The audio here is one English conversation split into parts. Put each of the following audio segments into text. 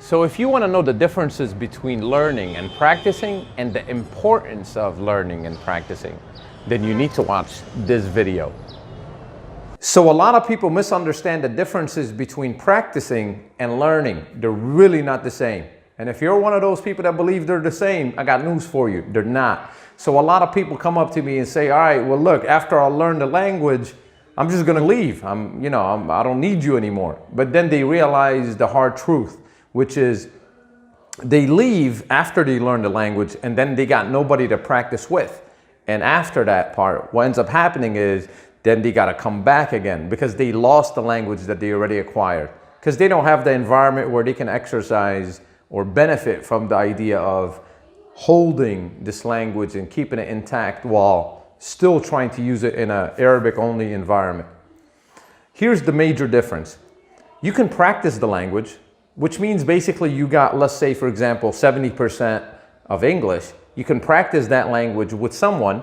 So if you want to know the differences between learning and practicing and the importance of learning and practicing, then you need to watch this video. So a lot of people misunderstand the differences between practicing and learning. They're really not the same. And if you're one of those people that believe they're the same, I got news for you. They're not. So a lot of people come up to me and say, all right, well, look, after I learn the language, I'm just going to leave. I don't need you anymore. But then they realize the hard truth, which is they leave after they learn the language and then they got nobody to practice with. And after that part, what ends up happening is then they got to come back again because they lost the language that they already acquired, because they don't have the environment where they can exercise or benefit from the idea of holding this language and keeping it intact while still trying to use it in an Arabic-only environment. Here's the major difference. You can practice the language, which means basically you got, let's say, for example, 70% of English. You can practice that language with someone,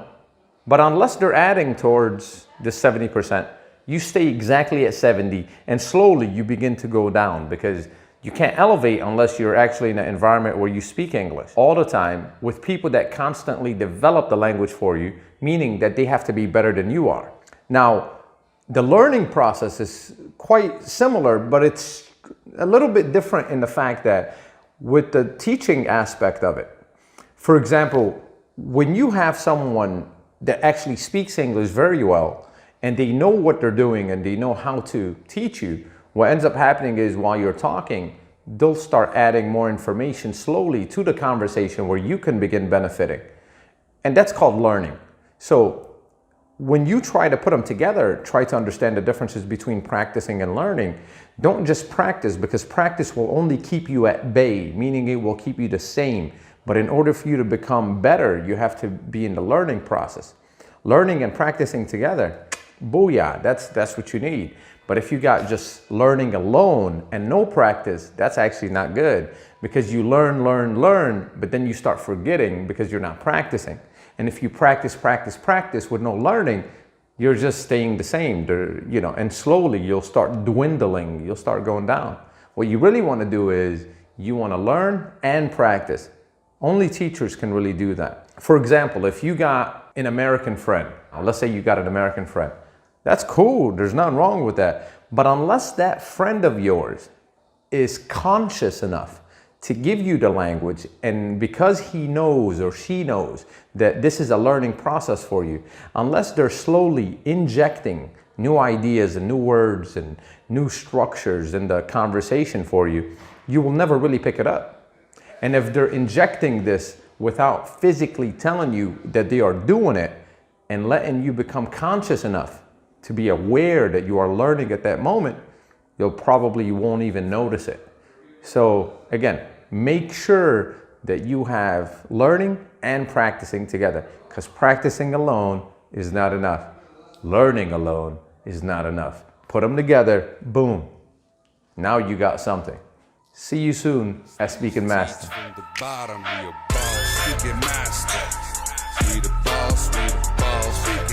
but unless they're adding towards the 70%, you stay exactly at 70, and slowly you begin to go down because you can't elevate unless you're actually in an environment where you speak English all the time with people that constantly develop the language for you, meaning that they have to be better than you are. Now, the learning process is quite similar, but it's a little bit different in the fact that with the teaching aspect of it, for example, when you have someone that actually speaks English very well and they know what they're doing and they know how to teach you, what ends up happening is while you're talking, they'll start adding more information slowly to the conversation where you can begin benefiting. And that's called learning. So when you try to put them together, try to understand the differences between practicing and learning. Don't just practice, because practice will only keep you at bay, meaning it will keep you the same. But in order for you to become better, you have to be in the learning process. Learning and practicing together, booyah, that's what you need. But if you got just learning alone and no practice, that's actually not good, because you learn, but then you start forgetting because you're not practicing. And if you practice with no learning, you're just staying the same, and slowly you'll start dwindling, you'll start going down. What you really want to do is you want to learn and practice. Only teachers can really do that. For example, if you got an American friend, let's say you got an American friend, that's cool, there's nothing wrong with that. But unless that friend of yours is conscious enough to give you the language, and because he knows or she knows that this is a learning process for you, unless they're slowly injecting new ideas and new words and new structures in the conversation for you, you will never really pick it up. And if they're injecting this without physically telling you that they are doing it and letting you become conscious enough to be aware that you are learning at that moment, you won't even notice it. So again, make sure that you have learning and practicing together, because practicing alone is not enough. Learning alone is not enough. Put them together, boom. Now you got something. See you soon at Speaking Master. From the bottom, we a boss, speaking master. We the boss, we the boss, we